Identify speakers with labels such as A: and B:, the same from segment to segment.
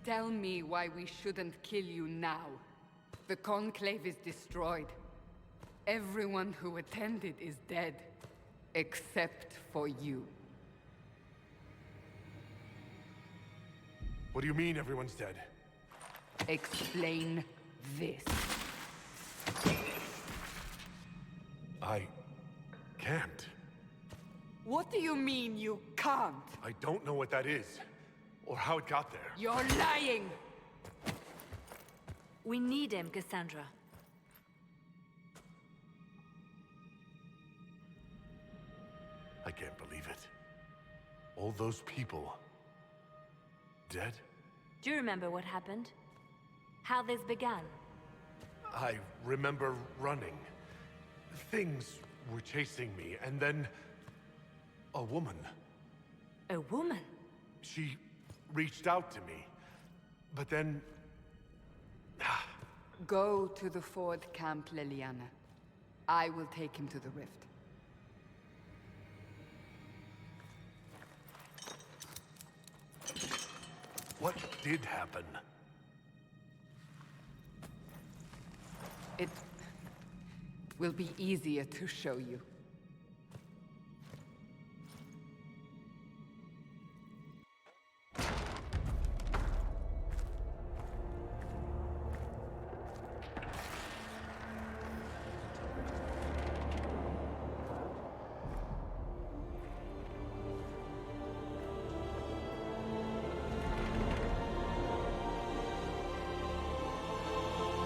A: Tell me why we shouldn't kill you now. The Conclave is destroyed. Everyone who attended is dead. Except for you.
B: What do you mean everyone's dead?
A: Explain this.
B: I can't.
A: What do you mean you can't?
B: I don't know what that is, or how it got there.
A: You're lying!
C: We need him, Cassandra.
B: I can't believe it. All those people... dead?
C: Do you remember what happened? How this began?
B: I remember running. Things were chasing me, and then... a woman.
C: A woman?
B: She reached out to me, but then...
A: Go to the Ford Camp, Liliana. I will take him to the rift.
B: What did happen?
A: It will be easier to show you.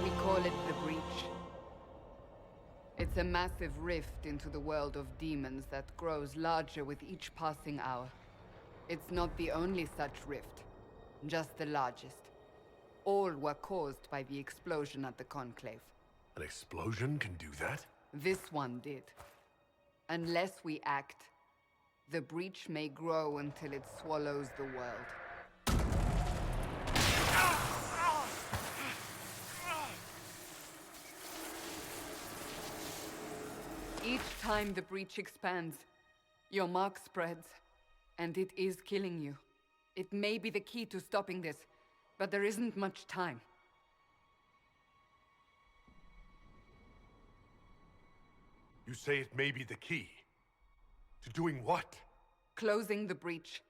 A: We call it the Breach. It's a massive rift into the world of demons that grows larger with each passing hour. It's not the only such rift, just the largest. All were caused by the explosion at the Conclave.
B: An explosion can do that?
A: This one did. Unless we act, the breach may grow until it swallows the world. Each time the breach expands, your mark spreads, and it is killing you. It may be the key to stopping this, but there isn't much time.
B: You say it may be the key. To doing what?
A: Closing the breach.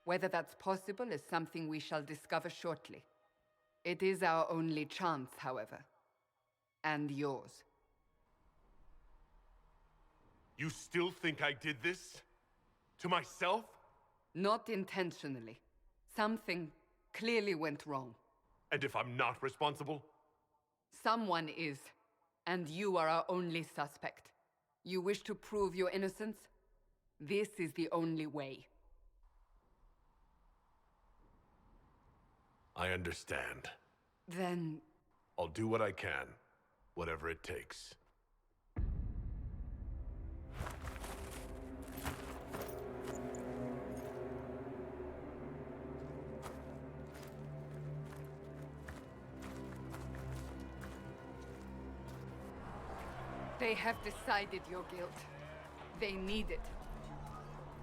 A: Whether that's possible is something we shall discover shortly. It is our only chance, however. And yours.
B: You still think I did this? To myself?
A: Not intentionally. Something clearly went wrong.
B: And if I'm not responsible?
A: Someone is, and you are our only suspect. You wish to prove your innocence? This is the only way.
B: I understand.
A: Then...
B: I'll do what I can, whatever it takes.
A: They have decided your guilt. They need it.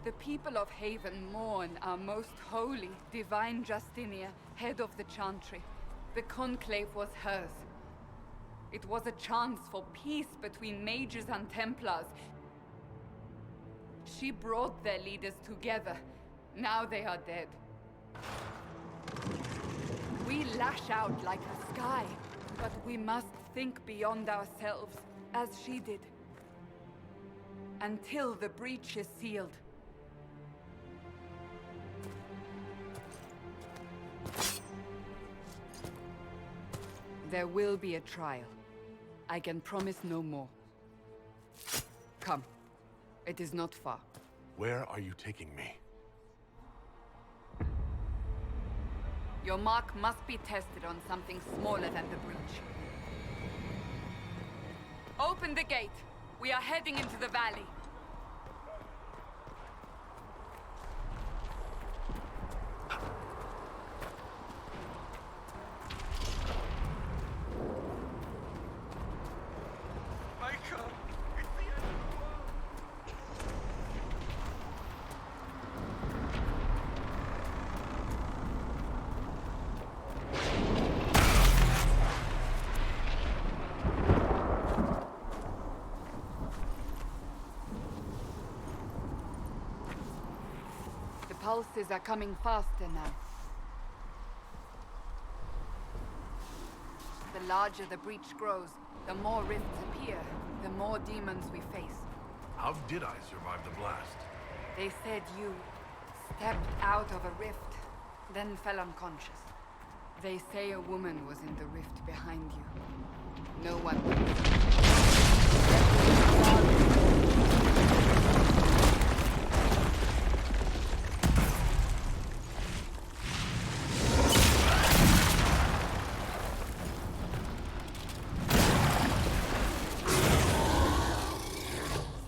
A: The people of Haven mourn our most holy, divine Justinia, head of the Chantry. The Conclave was hers. It was a chance for peace between mages and Templars. She brought their leaders together. Now they are dead. We lash out like the sky, but we must think beyond ourselves, as she did. Until the breach is sealed. There will be a trial. I can promise no more. Come. It is not far.
B: Where are you taking me?
A: Your mark must be tested on something smaller than the breach. Open the gate. We are heading into the valley. pulses are coming faster now. The larger the breach grows, the more rifts appear, the more demons we face.
B: How did I survive the blast?
A: They said you stepped out of a rift, then fell unconscious. They say a woman was in the rift behind you. No one knows.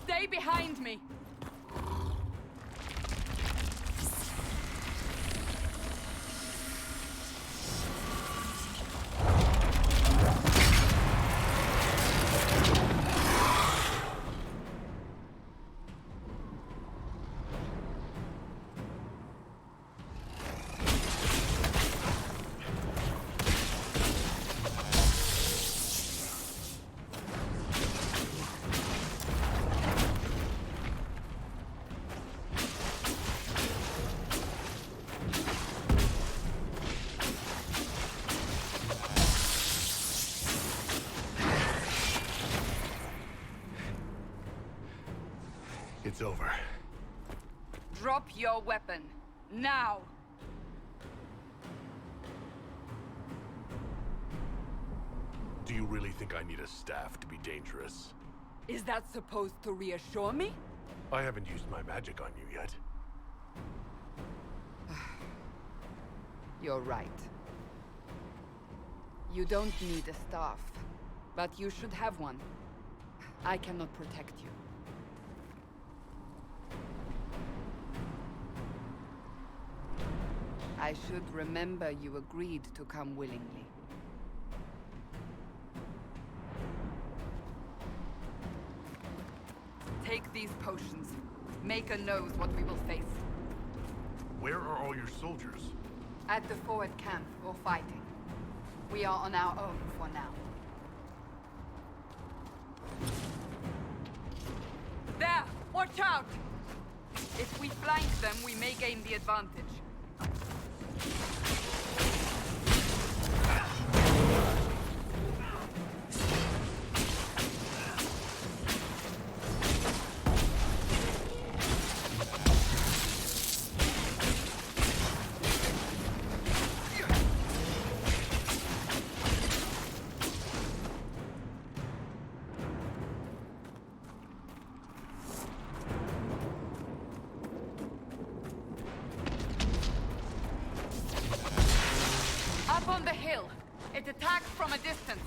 A: Stay behind me!
B: It's over.
A: Drop your weapon. Now!
B: Do you really think I need a staff to be dangerous?
A: Is that supposed to reassure me?
B: I haven't used my magic on you yet.
A: You're right. You don't need a staff, but you should have one. I cannot protect you. I should remember you agreed to come willingly. Take these potions. Maker knows what we will face.
B: Where are all your soldiers?
A: At the forward camp, or fighting. We are on our own for now. There! Watch out! If we flank them, we may gain the advantage. Up on the hill. It attacks from a distance.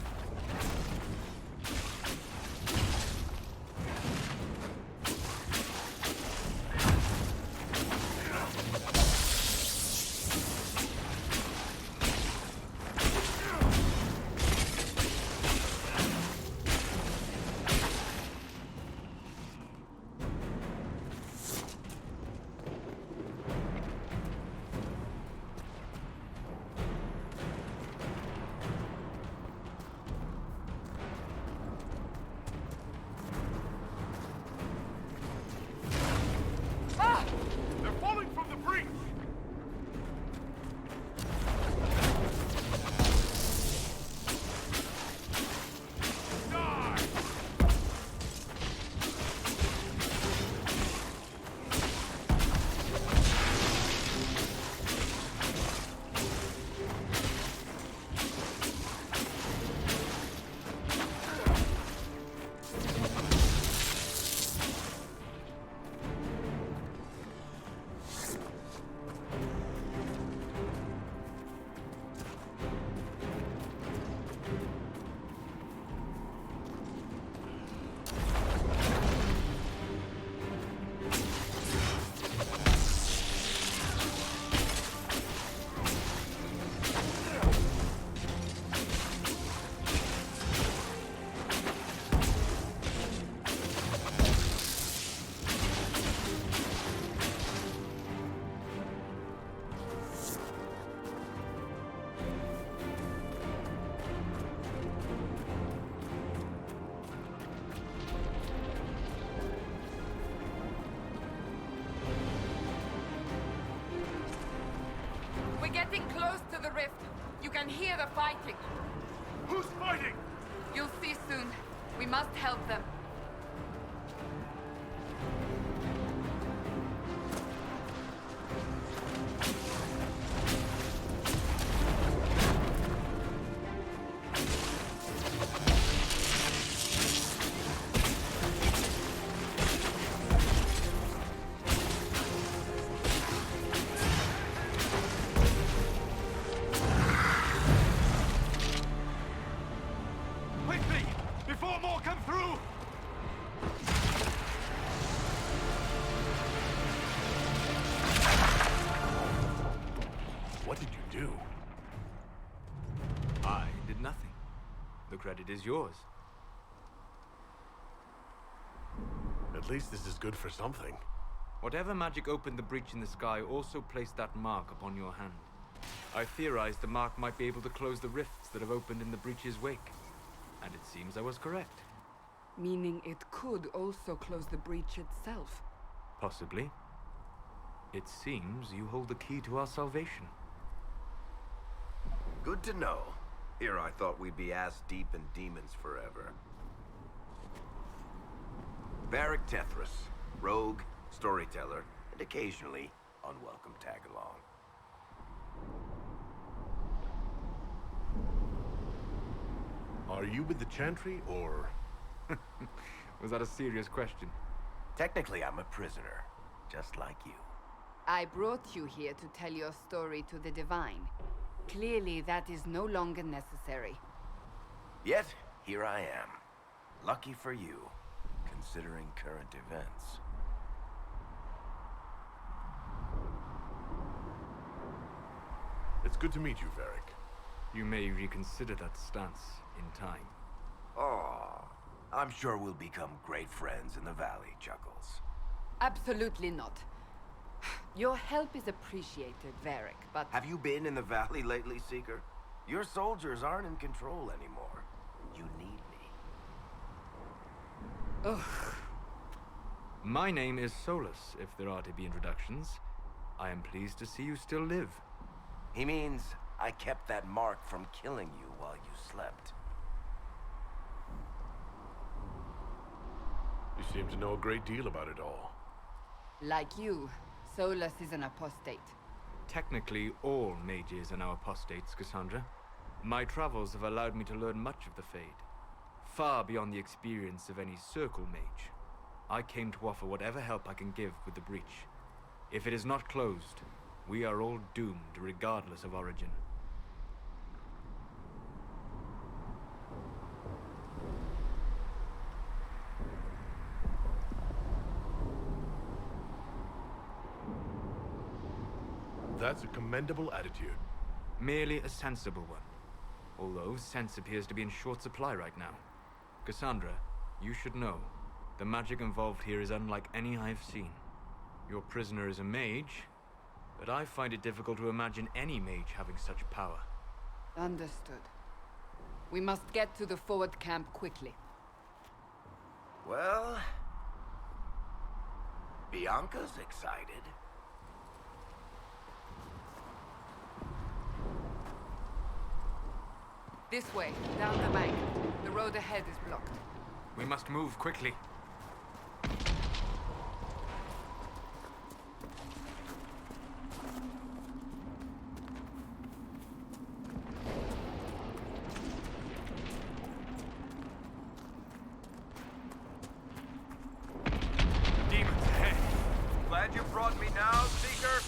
A: We're getting close to the rift. You can hear the fighting.
B: Who's fighting?
A: You'll see soon. We must help them.
B: Quickly! Before more come through! What did you do?
D: I did nothing. The credit is yours.
B: At least this is good for something.
D: Whatever magic opened the breach in the sky also placed that mark upon your hand. I theorized the mark might be able to close the rifts that have opened in the breach's wake. And it seems I was correct.
A: Meaning it could also close the breach itself.
D: Possibly. It seems you hold the key to our salvation.
E: Good to know. Here I thought we'd be ass deep in demons forever. Varric Tethras, rogue, storyteller, and occasionally unwelcome tag-along.
B: Are you with the Chantry, or...?
D: Was that a serious question?
E: Technically, I'm a prisoner, just like you.
A: I brought you here to tell your story to the Divine. Clearly, that is no longer necessary.
E: Yet, here I am. Lucky for you, considering current events.
B: It's good to meet you, Varric.
D: You may reconsider that stance in time.
E: Oh, I'm sure we'll become great friends in the valley, Chuckles.
A: Absolutely not. Your help is appreciated, Varric, but...
E: Have you been in the valley lately, Seeker? Your soldiers aren't in control anymore. You need me.
A: Ugh.
D: My name is Solus, if there are to be introductions. I am pleased to see you still live.
E: He means I kept that mark from killing you while you slept.
B: You seem to know a great deal about it all.
A: Like you, Solus is an apostate.
D: Technically, all mages are now apostates, Cassandra. My travels have allowed me to learn much of the Fade. Far beyond the experience of any circle mage. I came to offer whatever help I can give with the breach. If it is not closed, we are all doomed regardless of origin.
B: That's a commendable attitude.
D: Merely a sensible one. Although sense appears to be in short supply right now. Cassandra, you should know. The magic involved here is unlike any I've seen. Your prisoner is a mage, but I find it difficult to imagine any mage having such power.
A: Understood. We must get to the forward camp quickly.
E: Well... Bianca's excited.
A: This way, down the bank. The road ahead is blocked.
D: We must move quickly.
E: Demons ahead. Glad you brought me now, Seeker.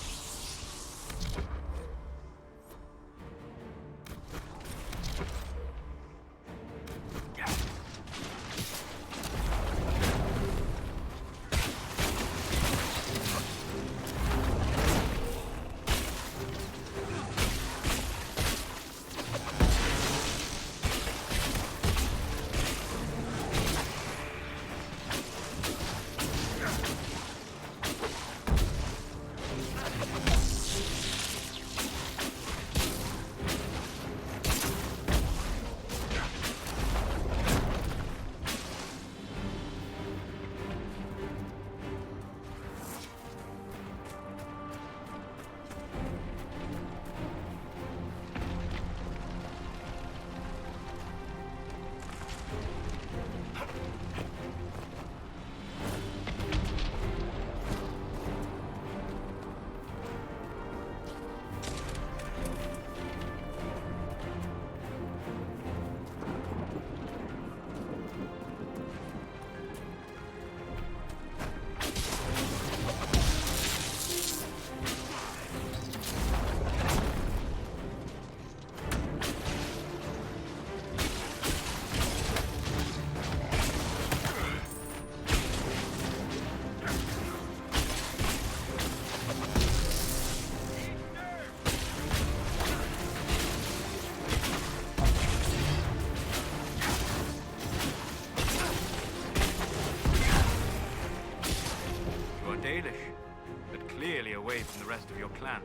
D: away from the rest of your clan.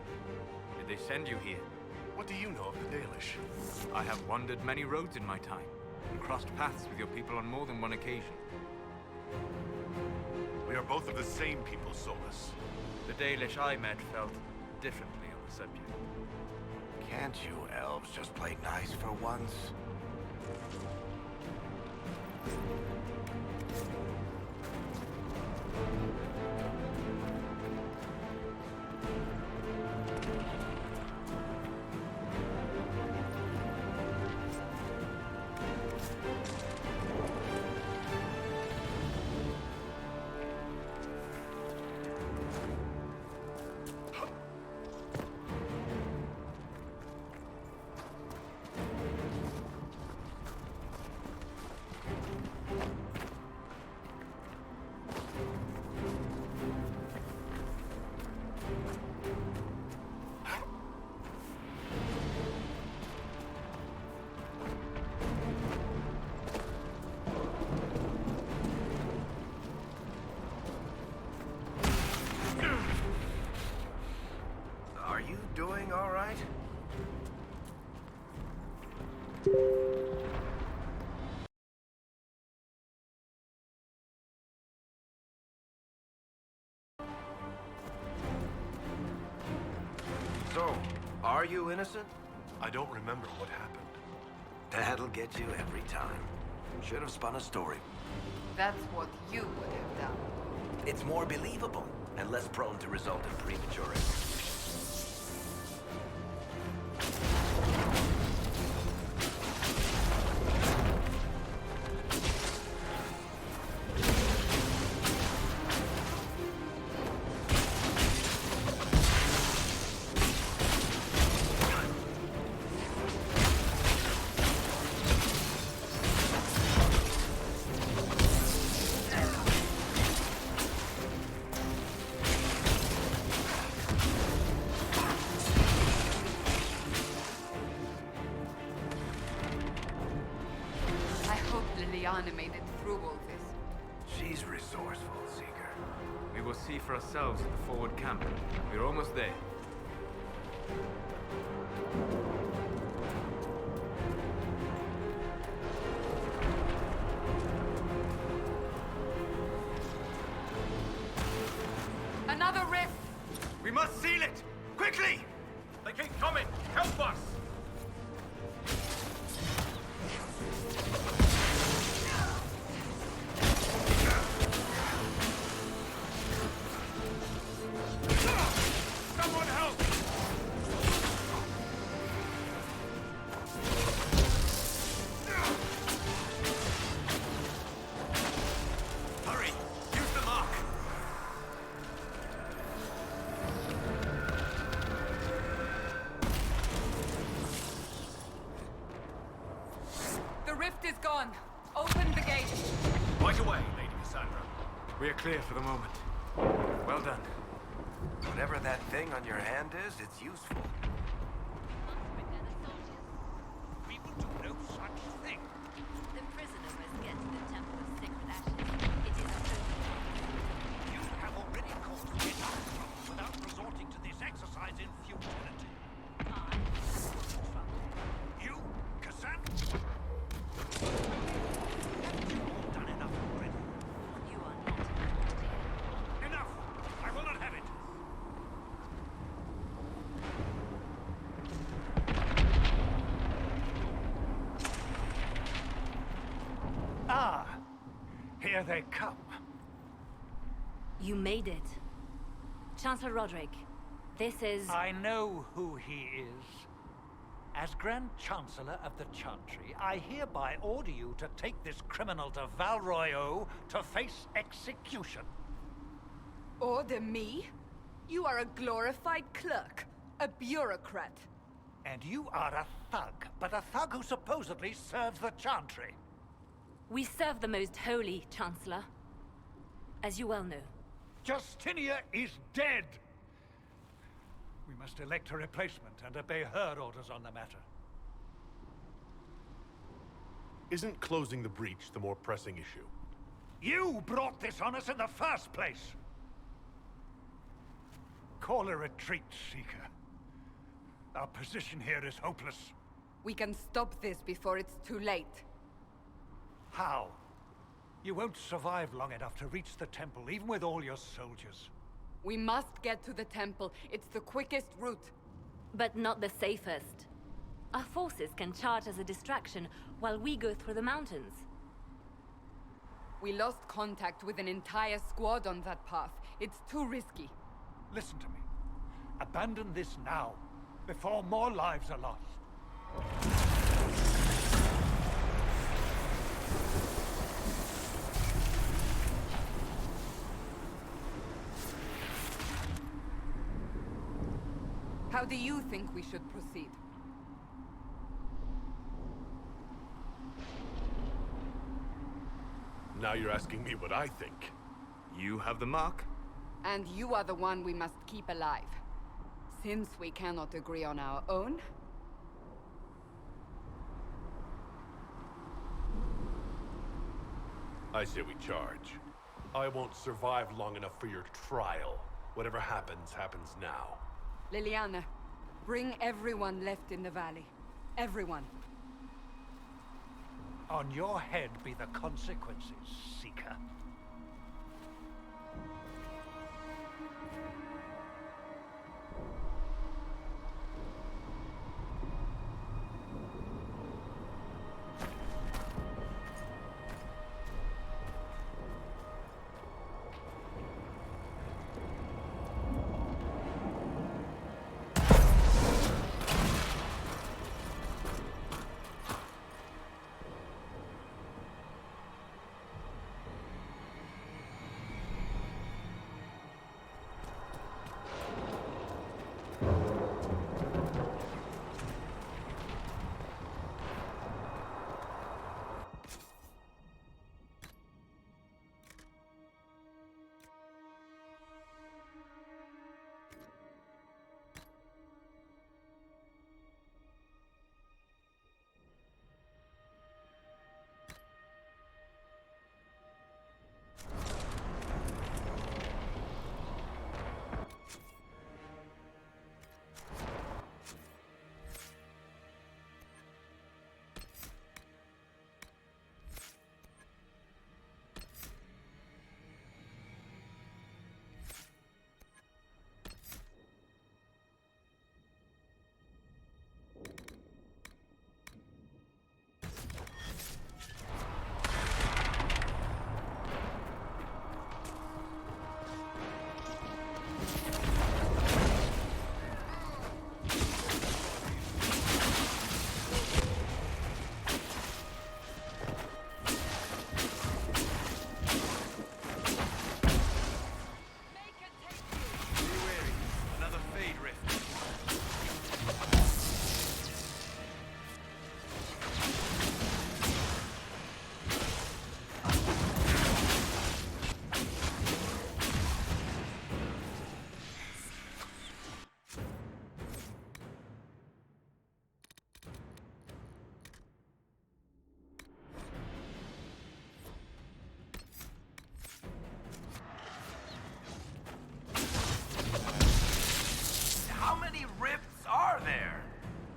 D: Did they send you here?
B: What do you know of the Dalish?
D: I have wandered many roads in my time, and crossed paths with your people on more than one occasion.
B: We are both of the same people, Solus.
D: The Dalish I met felt differently on the subject.
E: Can't you elves just play nice for once? Are you doing all right? So, are you innocent?
B: I don't remember what happened.
E: That'll get you every time. Should have spun a story.
A: That's what you would have done.
E: It's more believable and less prone to result in premature execution.
A: Liliana made it through all this.
E: She's resourceful, Seeker.
D: We will see for ourselves at the forward camp. We're almost there.
A: Another rift!
D: We must seal it! Quickly!
F: They keep coming! Help us! Someone help! Hurry! Use the mark!
A: The rift is gone. Open the gate.
F: Right away, Lady Cassandra.
D: We are clear for the moment. Well done.
E: Whatever that thing on your hand is, it's useful.
F: We will do no such thing.
C: The prisoner must get to the Temple of Sacred Ashes. It is a holy.
F: You have already caused enough trouble without resorting to this exercise in futility.
C: I have trouble.
F: You, Cassandra? Haven't you all done enough already?
C: You are not important here.
F: Enough! I will not have it!
G: Ah, here they come.
C: You made it. Chancellor Roderick, this is...
G: I know who he is. As Grand Chancellor of the Chantry, I hereby order you to take this criminal to Valroyo to face execution.
A: Order me? You are a glorified clerk. A bureaucrat.
G: And you are a thug, but a thug who supposedly serves the Chantry.
C: We serve the most holy, Chancellor. As you well know.
G: Justinia is dead! We must elect a replacement and obey her orders on the matter.
B: Isn't closing the breach the more pressing issue?
G: You brought this on us in the first place! Call a retreat, Seeker. Our position here is hopeless.
A: We can stop this before it's too late.
G: How? You won't survive long enough to reach the temple, even with all your soldiers.
A: We must get to the temple. It's the quickest route.
C: But not the safest. Our forces can charge as a distraction while we go through the mountains.
A: We lost contact with an entire squad on that path. It's too risky.
G: Listen to me. Abandon this now, before more lives are lost.
A: How do you think we should proceed?
B: Now you're asking me what I think.
D: You have the mark.
A: And you are the one we must keep alive. Since we cannot agree on our own...
B: I say we charge. I won't survive long enough for your trial. Whatever happens, happens now.
A: Liliana, bring everyone left in the valley. Everyone.
G: On your head be the consequences, Seeker.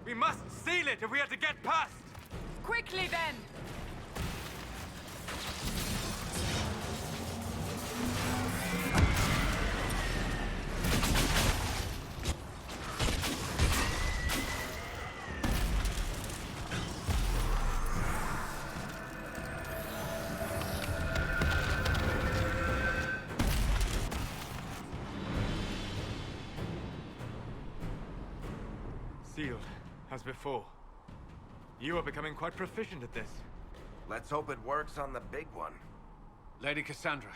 D: We must seal it if we are to get past!
A: Quickly then!
D: Sealed, as before. You are becoming quite proficient at this.
E: Let's hope it works on the big one.
F: Lady Cassandra,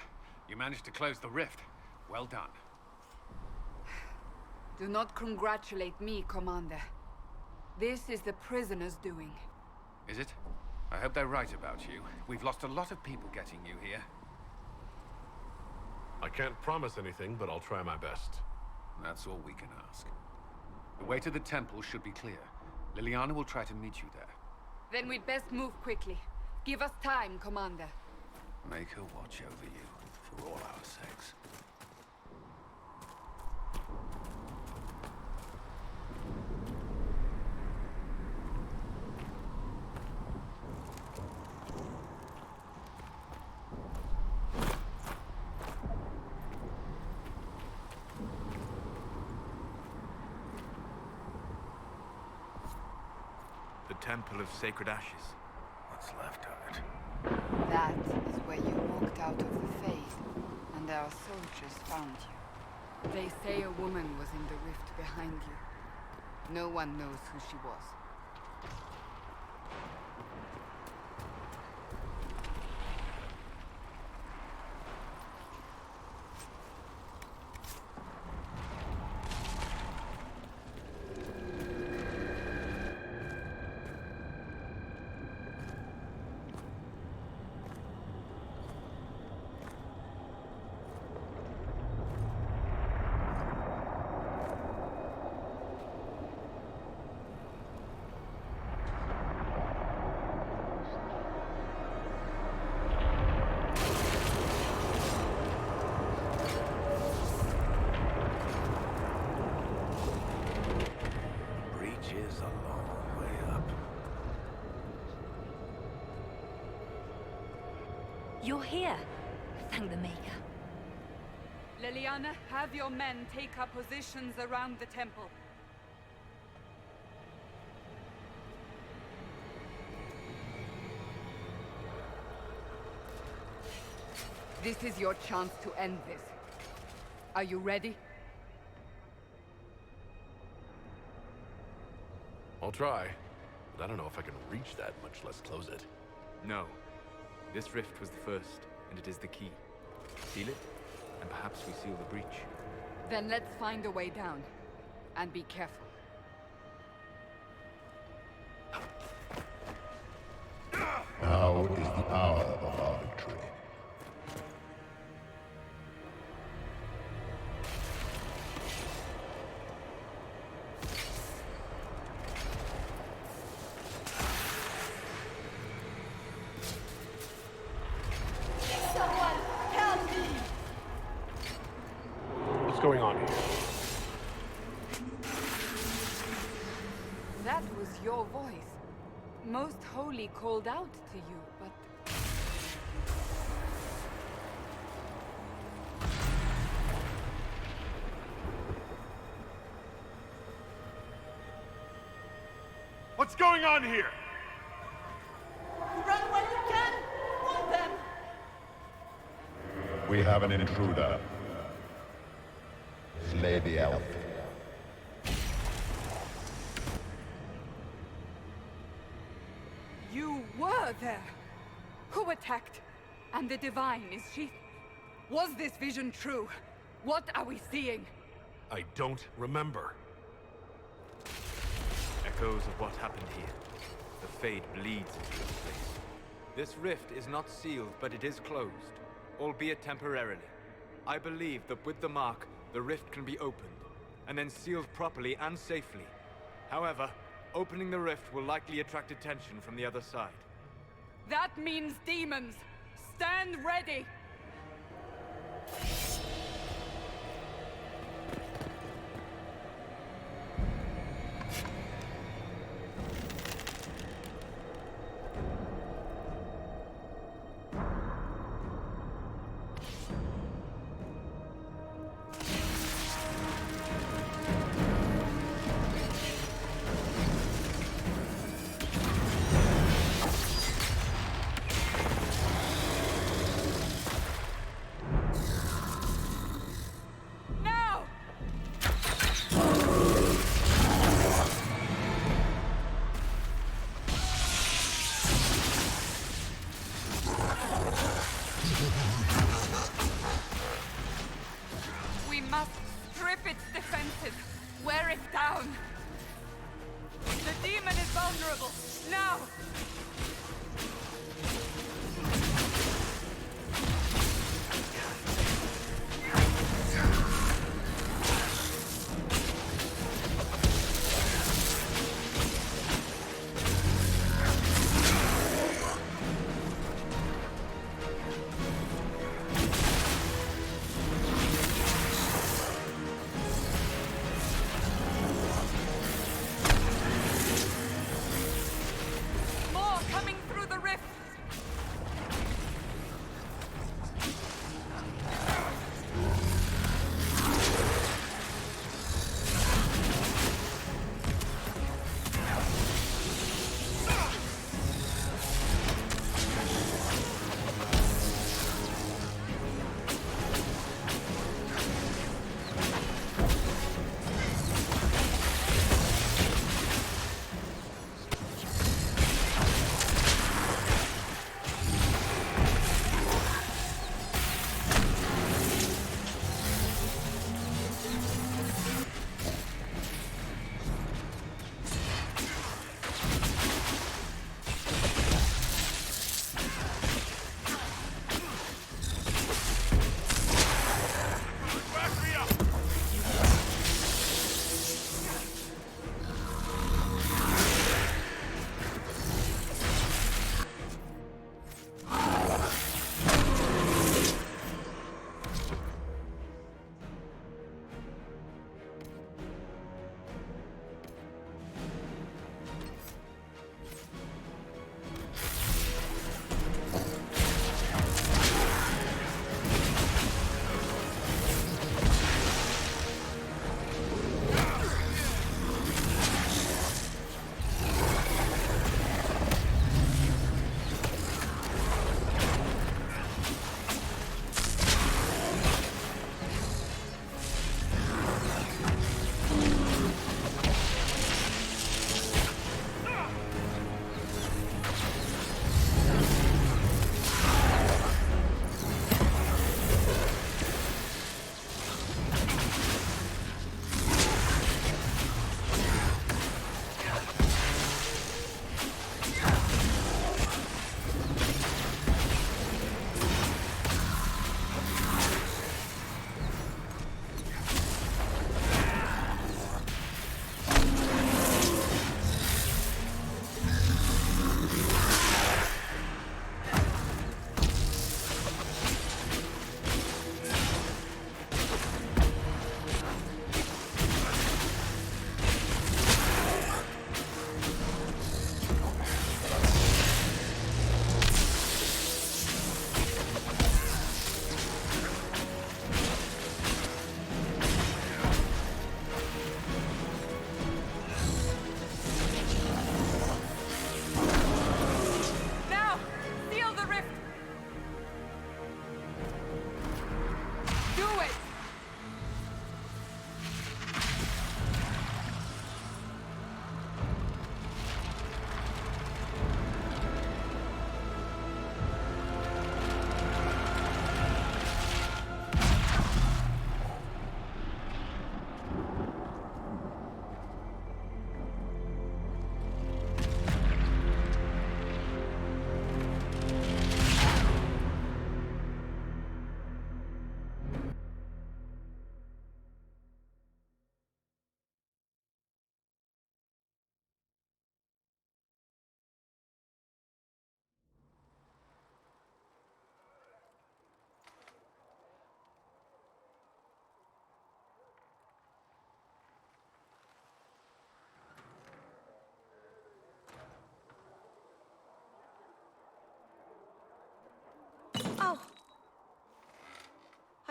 F: you managed to close the rift. Well done.
A: Do not congratulate me, Commander. This is the prisoners' doing.
F: Is it? I hope they're right about you. We've lost a lot of people getting you here.
B: I can't promise anything, but I'll try my best.
F: That's all we can ask. The way to the temple should be clear. Liliana will try to meet you there.
A: Then we'd best move quickly. Give us time, Commander.
F: Make her watch over you, for all our sakes.
D: Temple of Sacred Ashes.
E: What's left of it?
A: That is where you walked out of the Fade, and our soldiers found you. They say a woman was in the rift behind you. No one knows who she was.
E: Is a long way up.
C: You're here. Thank the Maker.
A: Liliana, have your men take up positions around the temple. This is your chance to end this. Are you ready?
B: I'll try, but I don't know if I can reach that, much less close it.
D: No. This rift was the first, and it is the key. Seal it, and perhaps we seal the breach.
A: Then let's find a way down. And be careful.
H: Now is the hour of our victory.
B: What's going on here?
A: That was your voice. Most Holy called out to you, but...
B: What's going on here?
I: Run when you can! Hold them!
H: We have an intruder. Slay the elf.
A: You were there! Who attacked? And the Divine, is she... Was this vision true? What are we seeing?
B: I don't remember.
D: Echoes of what happened here. The Fade bleeds into this place. This rift is not sealed, but it is closed, albeit temporarily. I believe that with the mark, the rift can be opened, and then sealed properly and safely. However, opening the rift will likely attract attention from the other side.
A: That means demons! Stand ready! We must strip its defenses, wear it down. The demon is vulnerable. Now! More coming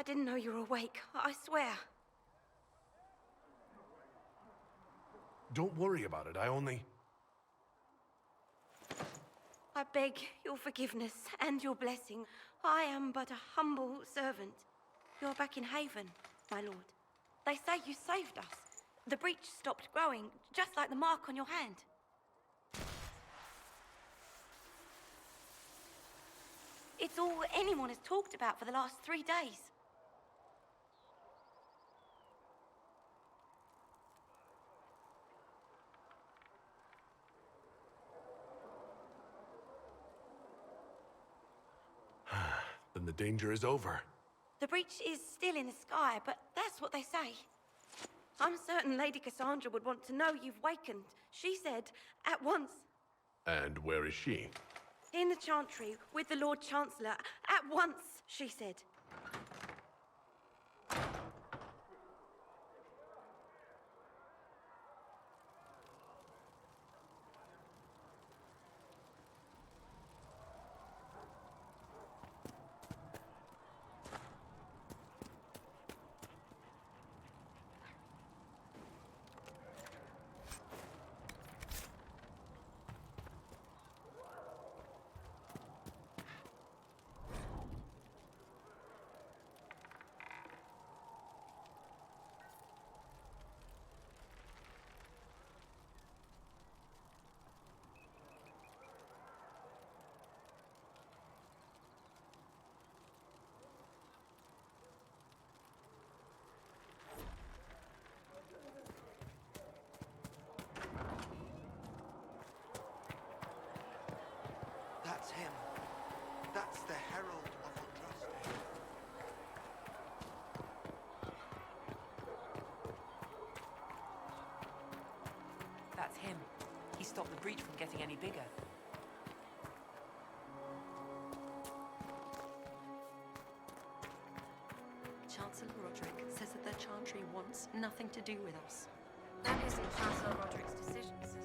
J: I didn't know you were awake, I swear.
B: Don't worry about it, I only...
J: I beg your forgiveness and your blessing. I am but a humble servant. You're back in Haven, my lord. They say you saved us. The breach stopped growing, just like the mark on your hand. It's all anyone has talked about for the last 3 days.
B: Then the danger is over.
J: The breach is still in the sky, but that's what they say. I'm certain Lady Cassandra would want to know you've wakened. She said, at once.
B: And where is she?
J: In the Chantry, with the Lord Chancellor. At once, she said.
K: That's him. That's the Herald of Andraste.
L: That's him. He stopped the breach from getting any bigger.
M: Chancellor Roderick says that the Chantry wants nothing to do with us.
N: That isn't Chancellor Roderick's decision, sister.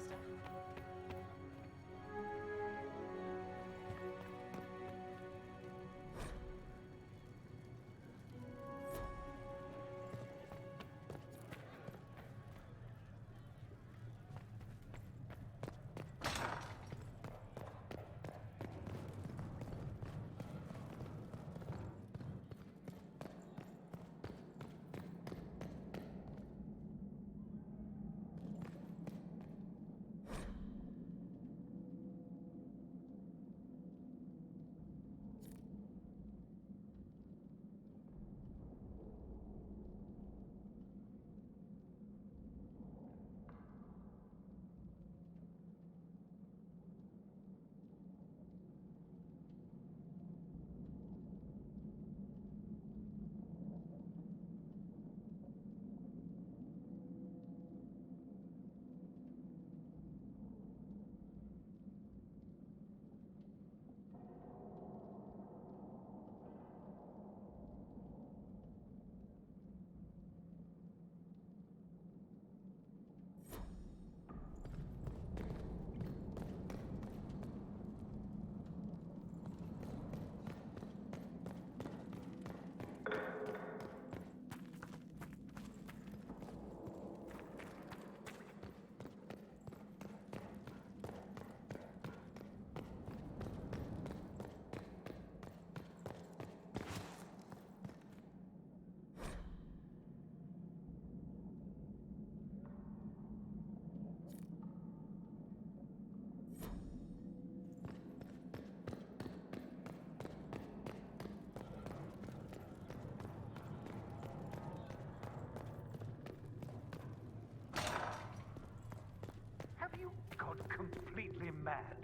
G: Completely mad.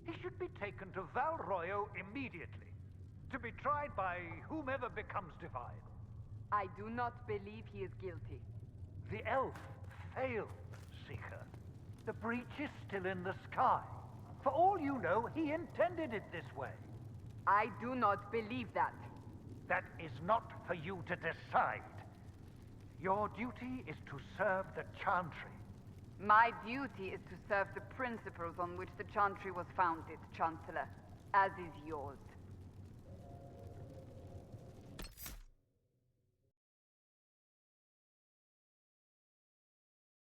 G: He should be taken to Val Royo immediately, to be tried by whomever becomes divine.
A: I do not believe he is guilty.
G: The elf failed, Seeker. The breach is still in the sky. For all you know, he intended it this way.
A: I do not believe that.
G: That is not for you to decide. Your duty is to serve the Chantry.
A: My duty is to serve the principles on which the Chantry was founded, Chancellor, as is yours.